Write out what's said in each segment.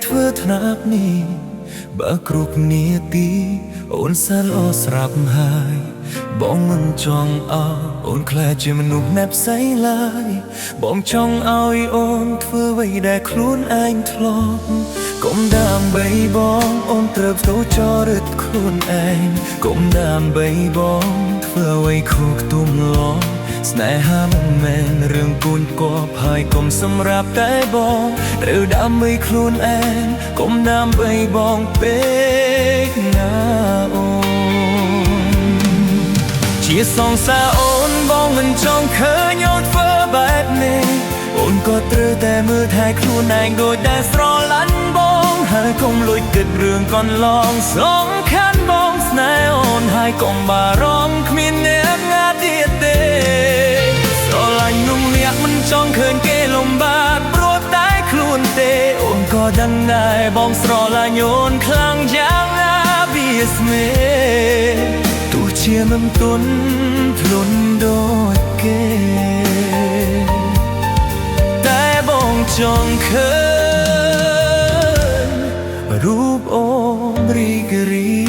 ធ្វើថ្នាក់នេះបើគ្រប់គ្នាទីអូនសាឡោស្រាប់ហើយបងមិនចង់ឲ្យអូនខ្លាចជាមនុស្សណែបផ្សេងឡើយបងចង់ឲ្យអូនធ្វើអ្វីដែលខ្លួនឯងធ្លាប់កុំដើម្បីបងអូនត្រូវទៅចរិតខ្លួនឯងកុំដើម្បីបងធ្វើអ្វីខុសខ្ទុំឡងស្នេហាមិនមែនរឿងគូនគប់ហើយកុំសម្រាប់តែបងត្រូវដើម្បីខ្លួនឯងកុំដើម្បីបងពេកណាអូនជាសងសាអូនបងមិនចង់ឃើញអូនធ្វើបែបនេះអូនក៏ត្រូវតែមើលថែខ្លួនឯងដូចតែស្រឡាញ់បងហើយកុំលួចគិតរឿងកន្លងសំខាន់បងស្នេហ៍អូនហើយកុំបារម្ភគ្មានអ្នកណាទៀតទេស្រឡាញ់នោះអ្នកមិនចង់ឃើញគេលំបាកព្រោះតែខ្លួនទេអូនក៏ដឹងដែរបងស្រឡាញ់អូនខ្លាំងយ៉ាងណាវាស្នេហ៍ទោះជាមិនទន់ភ្លន់ដូចគេតែបងចង់ឃើញរូបអូនរីករាយ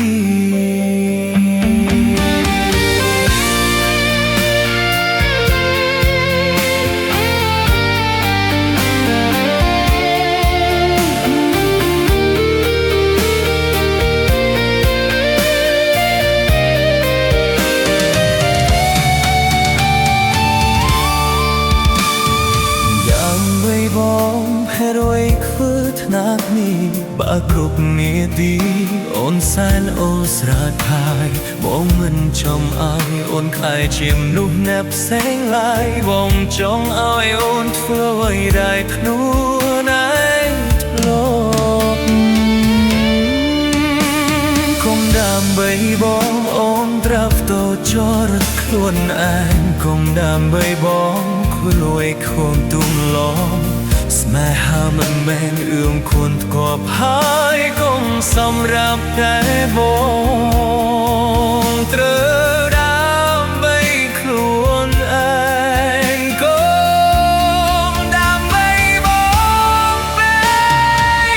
ហេតុអ្វីធ្វើថ្នាក់នេះបើគ្រប់នាទីអូនសែនអូស្រស់ហើយបងមិនចង់ឲ្យអូនខ្លាចជាមនុស្សណែបផ្សេងឡើយបងចង់ឲ្យអូនធ្វើអ្វីដែលខ្លួនឯងធ្លាប់កុំដើម្បីបងអូនត្រាប់តចរិតខ្លួនឯងកុំដើម្បីបងខួលួយខួងទុំឡងស្នេហាមិនមែនអឿងខួនធ្គាប់ហើយកុំសម្រាប់តែបងត្រូវដើម្បីខ្លួនឯងកុំដើម្បីបងពេ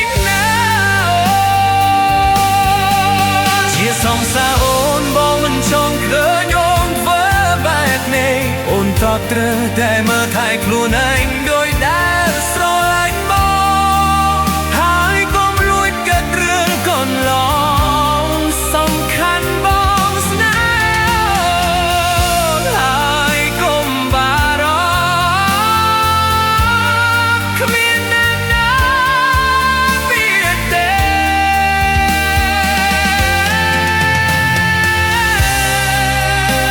កណាជាសងសាអូនបងមិនចង់ឃើញអូនធ្វើបែបនេះអូនតត្រូវតែមើលថែខ្លួនឯងដោយដែលស្រឡាញ់បងហើយកុំលួចគិតរឿងកន្លងសំខាន់បងស្នេហ៍ហើយកុំបារម្ភគ្មានអ្នកណាទៀតទេ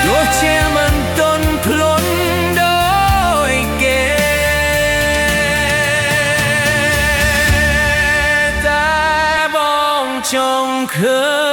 ទោះជាមិនទន់ភ្លន់ចង់ឃើញ